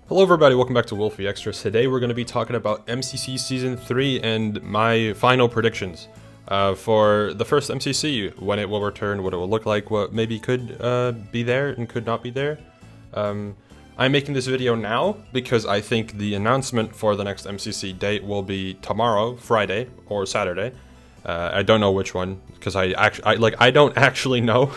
Hello everybody, welcome back to Wolfeei Extras. Today we're going to be talking about MCC Season 3 and my final predictions for the first MCC, when it will return, what it will look like, what maybe could be there and could not be there. I'm making this video now because I think the announcement for the next MCC date will be tomorrow, Friday, or Saturday. I don't know which one, because I don't actually know,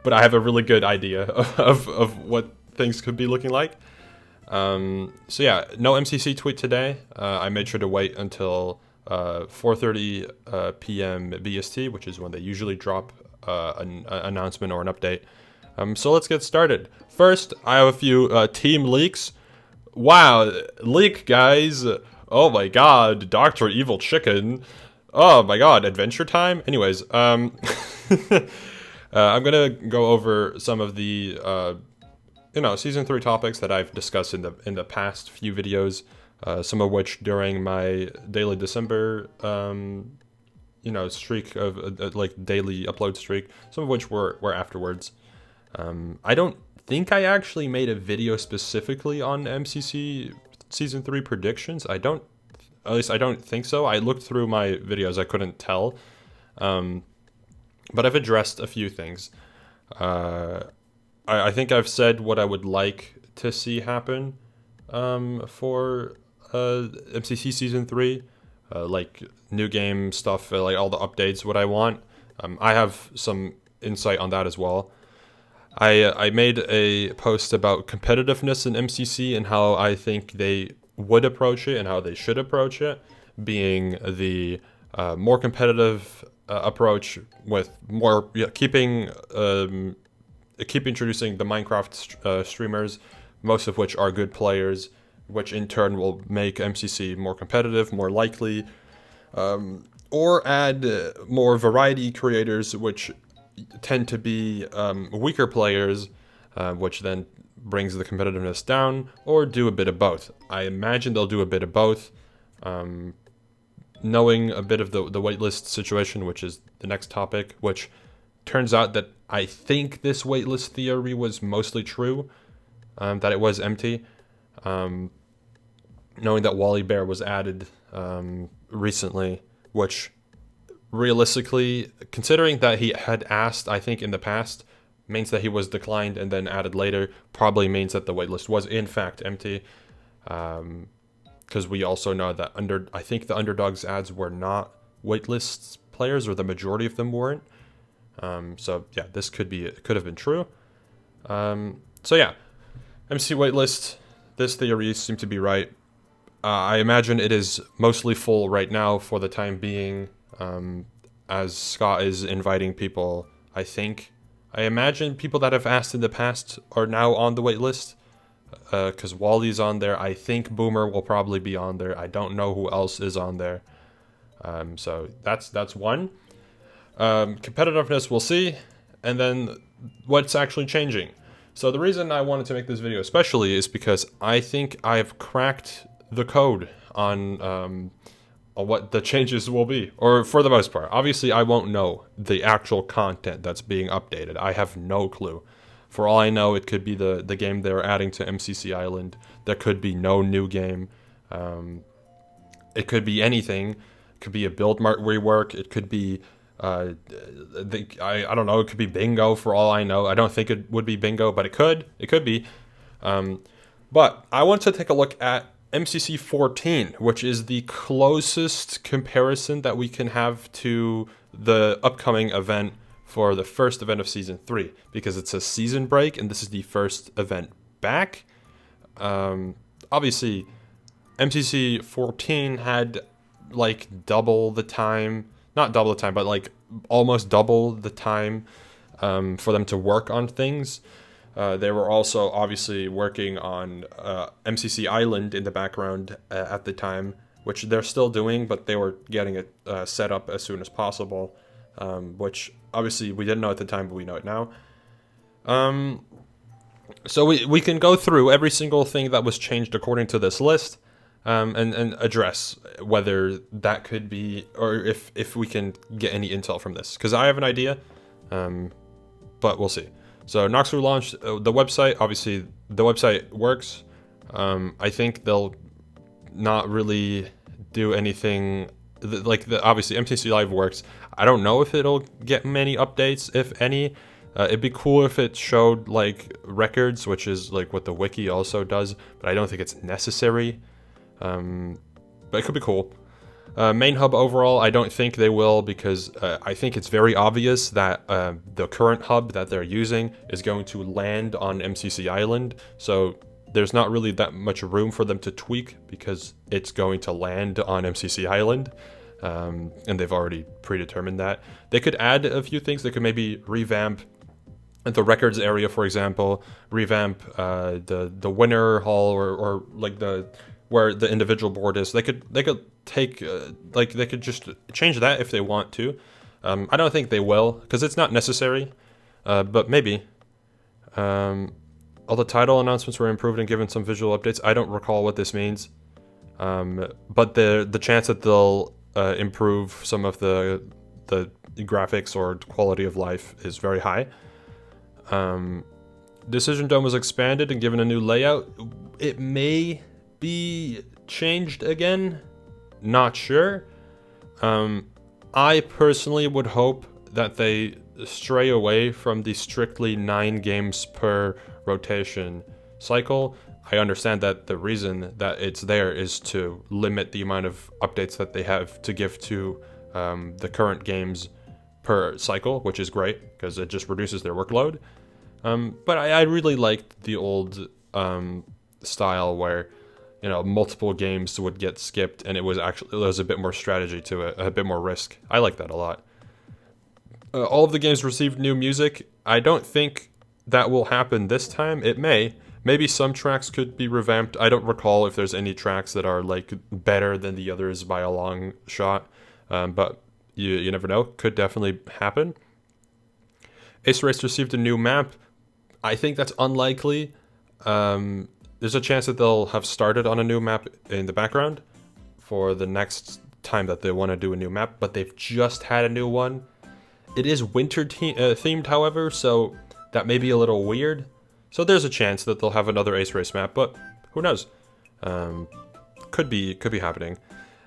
but I have a really good idea of what things could be looking like. So yeah, no MCC tweet today. I made sure to wait until 4:30 p.m. BST, which is when they usually drop an announcement or an update. So let's get started. First, I have a few team leaks. Wow, leak guys! Oh my god, Dr. Evil Chicken. Oh my god, Adventure Time. Anyways, I'm gonna go over some of the Season 3 topics that I've discussed in the past few videos, some of which during my daily December, streak of, daily upload streak, some of which were afterwards. I don't think I actually made a video specifically on MCC Season 3 predictions. At least I don't think so. I looked through my videos, I couldn't tell. But I've addressed a few things. I think I've said what I would like to see happen for MCC Season 3, like new game stuff, like all the updates, what I want. I have some insight on that as well. I made a post about competitiveness in MCC and how I think they would approach it and how they should approach it, being the more competitive approach with more keep introducing the Minecraft streamers, most of which are good players, which in turn will make MCC more competitive, more likely, or add more variety creators, which tend to be weaker players, which then brings the competitiveness down, or do a bit of both. I imagine they'll do a bit of both, knowing a bit of the waitlist situation, which is the next topic, which turns out that I think this waitlist theory was mostly true, that it was empty. Knowing that Wally Bear was added recently, which realistically, considering that he had asked, I think in the past, means that he was declined and then added later, probably means that the waitlist was in fact empty. Because we also know that I think the Underdogs ads were not waitlist players, or the majority of them weren't. So yeah, this could have been true. So yeah, MC waitlist, this theory seemed to be right. I imagine it is mostly full right now for the time being, as Scott is inviting people. I imagine people that have asked in the past are now on the waitlist, because Wally's on there. I think Boomer will probably be on there. I don't know who else is on there. So that's one. Competitiveness, we'll see, and then what's actually changing. So the reason I wanted to make this video especially is because I think I've cracked the code on what the changes will be, or for the most part. Obviously, I won't know the actual content that's being updated. I have no clue. For all I know, it could be the game they're adding to MCC Island. There could be no new game. It could be anything. It could be a build mart rework. It could be I don't know, it could be bingo for all I know. I don't think it would be bingo, but it could be. But I want to take a look at MCC 14, which is the closest comparison that we can have to the upcoming event for the first event of Season 3, because it's a season break, and this is the first event back. Obviously, MCC 14 had like double the time, not double the time, but like almost double the time for them to work on things. They were also obviously working on MCC Island in the background at the time, which they're still doing, but they were getting it set up as soon as possible, which obviously we didn't know at the time, but we know it now. So we can go through every single thing that was changed according to this list, and address whether that could be, or if we can get any intel from this, because I have an idea, but we'll see. So Noxu launched the website. Obviously, the website works. I think they'll not really do anything obviously MCC Live works. I don't know if it'll get many updates, if any. It'd be cool if it showed like records, which is like what the wiki also does, but I don't think it's necessary. But it could be cool. Main hub overall, I don't think they will, because I think it's very obvious that the current hub that they're using is going to land on MCC Island, so there's not really that much room for them to tweak because it's going to land on MCC Island, and they've already predetermined that. They could add a few things. They could maybe revamp the records area, for example, revamp the winner hall, or like where the individual board is. They could take they could just change that if they want to. I don't think they will, because it's not necessary, but maybe. All the title announcements were improved and given some visual updates. I don't recall what this means, but the chance that they'll improve some of the graphics or quality of life is very high. Decision Dome was expanded and given a new layout. It may be changed again, not sure. I personally would hope that they stray away from the strictly 9 games per rotation cycle. I understand that the reason that it's there is to limit the amount of updates that they have to give to the current games per cycle, which is great because it just reduces their workload. But I really liked the old style where, you know, multiple games would get skipped and it was a bit more strategy to it, a bit more risk. I like that a lot. All of the games received new music. I don't think that will happen this time. It may. Maybe some tracks could be revamped. I don't recall if there's any tracks that are like better than the others by a long shot. But you never know. Could definitely happen. Ace Race received a new map. I think that's unlikely. There's a chance that they'll have started on a new map in the background for the next time that they want to do a new map, but they've just had a new one. It is winter themed, however, so that may be a little weird. So there's a chance that they'll have another Ace Race map, but who knows? Could be happening.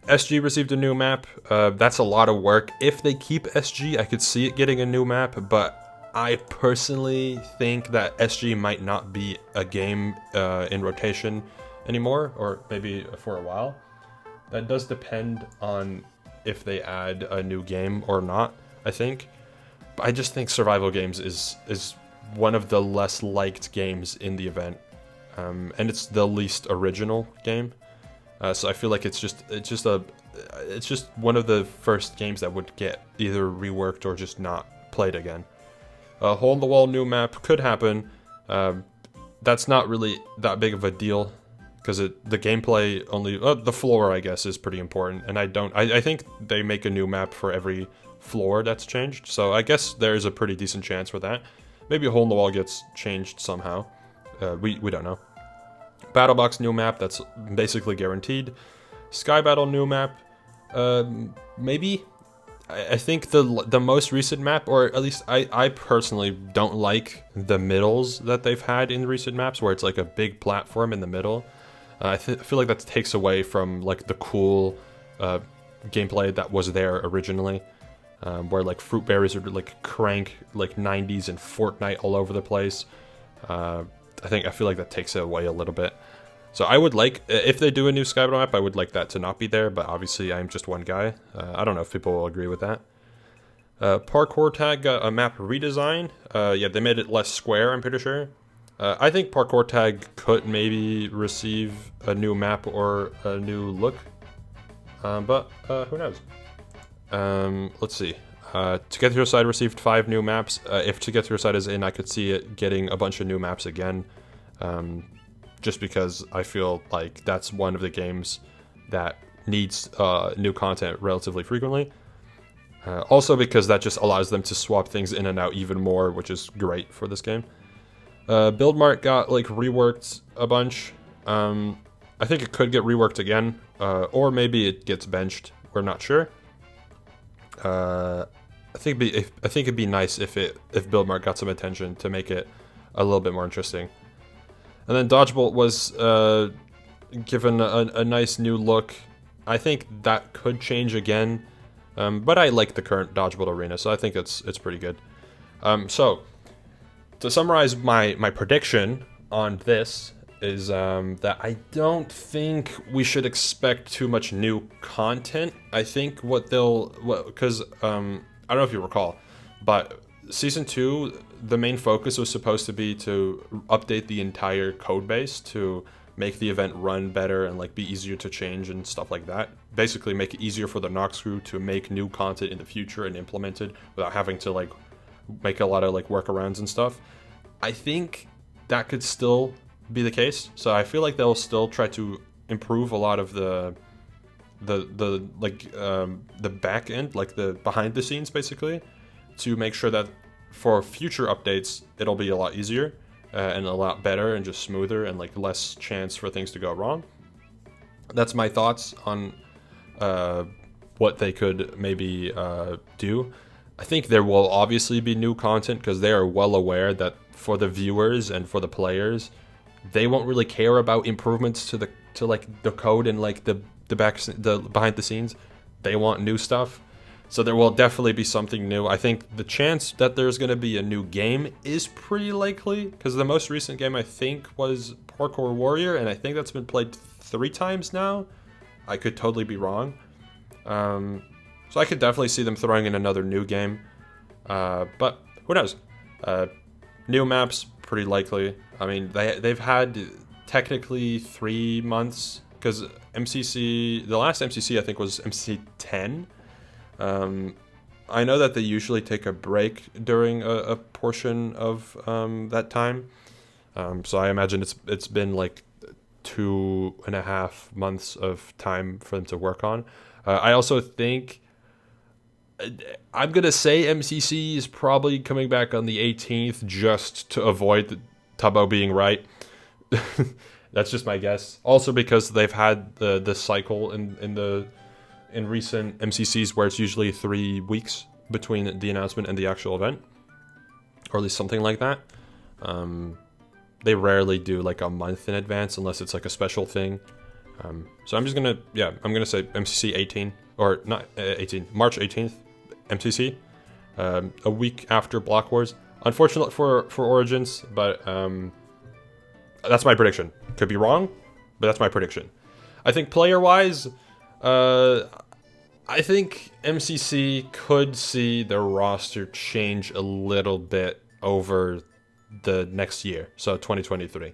SG received a new map. That's a lot of work. If they keep SG, I could see it getting a new map, but I personally think that SG might not be a game in rotation anymore, or maybe for a while. That does depend on if they add a new game or not, I think. But I just think survival games is one of the less liked games in the event, and it's the least original game. So I feel like it's just one of the first games that would get either reworked or just not played again. A hole in the wall new map could happen. That's not really that big of a deal because the gameplay only the floor, I guess, is pretty important, and I think they make a new map for every floor that's changed, so I guess there's a pretty decent chance for that. Maybe a hole in the wall gets changed somehow. We don't know. Battle Box new map, that's basically guaranteed. Sky Battle new map, maybe. I think the most recent map, or at least I personally don't like the middles that they've had in recent maps, where it's like a big platform in the middle. I feel like that takes away from like the cool gameplay that was there originally, where like fruit berries are like crank like 90s and Fortnite all over the place. I feel like that takes it away a little bit. So I would like, if they do a new Sky Battle map, I would like that to not be there, but obviously I'm just one guy. I don't know if people will agree with that. Parkour Tag got a map redesign. Yeah, they made it less square, I'm pretty sure. I think Parkour Tag could maybe receive a new map or a new look, but who knows? Let's see. To Get To Your Side received 5 new maps. If To Get To Your Side is in, I could see it getting a bunch of new maps again. Just because I feel like that's one of the games that needs new content relatively frequently. Also because that just allows them to swap things in and out even more, which is great for this game. Build Mart got like reworked a bunch. I think it could get reworked again, or maybe it gets benched. We're not sure. I think it'd be nice if Build Mart got some attention to make it a little bit more interesting. And then Dodgeball was given a nice new look. I think that could change again, but I like the current Dodgeball arena, so I think it's pretty good. So to summarize my prediction on this is that I don't think we should expect too much new content. I think because I don't know if you recall, but Season 2, the main focus was supposed to be to update the entire code base to make the event run better and like be easier to change and stuff like that. Basically make it easier for the Nox crew to make new content in the future and implement it without having to like make a lot of like workarounds and stuff. I think that could still be the case. So I feel like they'll still try to improve a lot of the back end, like the behind the scenes basically, to make sure that for future updates it'll be a lot easier and a lot better and just smoother and like less chance for things to go wrong. That's my thoughts on what they could maybe do. I think there will obviously be new content because they are well aware that for the viewers and for the players, they won't really care about improvements to the code and like the behind the scenes. They want new stuff. So there will definitely be something new. I think the chance that there's going to be a new game is pretty likely because the most recent game I think was Parkour Warrior, and I think that's been played 3 times now. I could totally be wrong. So I could definitely see them throwing in another new game. But who knows? New maps, pretty likely. I mean, they've had technically 3 months because MCC, the last MCC I think was MCC10. I know that they usually take a break during a portion of that time. So I imagine it's been like 2.5 months of time for them to work on. I also think I'm going to say MCC is probably coming back on the 18th just to avoid Tubbo being right. That's just my guess. Also because they've had the cycle in recent MCCs where it's usually 3 weeks between the announcement and the actual event, or at least something like that. They rarely do like a month in advance unless it's like a special thing. So I'm gonna say MCC 18 or not 18, March 18th, MCC, a week after Block Wars. Unfortunate for Origins, but that's my prediction. Could be wrong, but that's my prediction. I think player-wise, I think MCC could see their roster change a little bit over the next year, so 2023.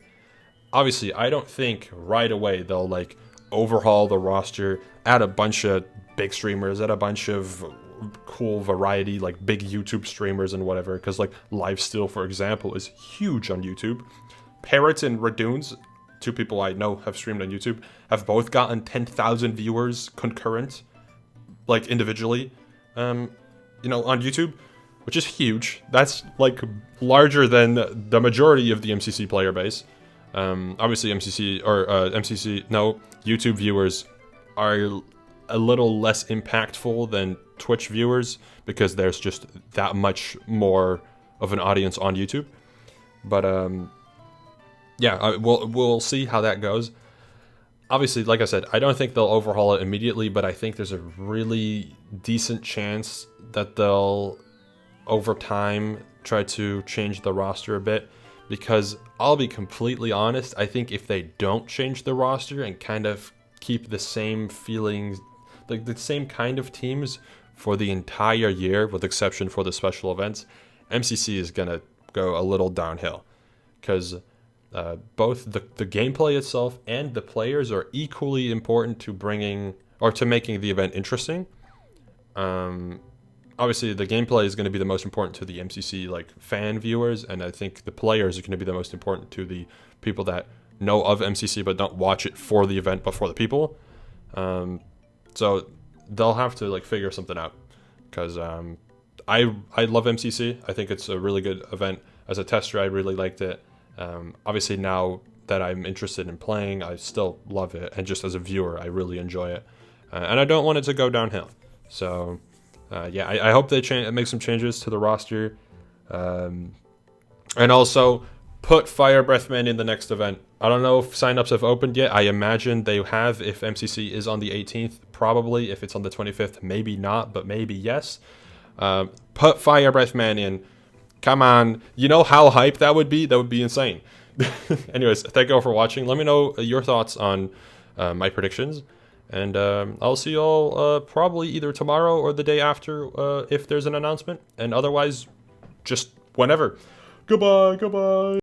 Obviously, I don't think right away they'll like overhaul the roster, add a bunch of big streamers, add a bunch of cool variety, like big YouTube streamers and whatever, because like Lifesteal, for example, is huge on YouTube. Parrots and Radoons, 2 people I know have streamed on YouTube, have both gotten 10,000 viewers concurrent, like individually, on YouTube, which is huge. That's like larger than the majority of the MCC player base. Obviously YouTube viewers are a little less impactful than Twitch viewers because there's just that much more of an audience on YouTube. But we'll see how that goes. Obviously, like I said, I don't think they'll overhaul it immediately, but I think there's a really decent chance that they'll, over time, try to change the roster a bit. Because I'll be completely honest, I think if they don't change the roster and kind of keep the same feelings, like the same kind of teams for the entire year, with exception for the special events, MCC is going to go a little downhill. Because both the gameplay itself and the players are equally important to making the event interesting. Obviously, the gameplay is going to be the most important to the MCC like fan viewers, and I think the players are going to be the most important to the people that know of MCC but don't watch it for the event but for the people. So they'll have to like figure something out, because I love MCC. I think it's a really good event. As a tester, I really liked it. Obviously, now that I'm interested in playing, I still love it, and just as a viewer, I really enjoy it, and I don't want it to go downhill. So. I hope they make some changes to the roster. And also, put Fire Breathman in the next event. I don't know if signups have opened yet. I imagine they have if MCC is on the 18th. Probably. If it's on the 25th, maybe not, but maybe yes. Put Fire Breathman in. Come on. You know how hype that would be? That would be insane. Anyways, thank you all for watching. Let me know your thoughts on my predictions. And I'll see you all probably either tomorrow or the day after if there's an announcement. And otherwise, just whenever. Goodbye, goodbye.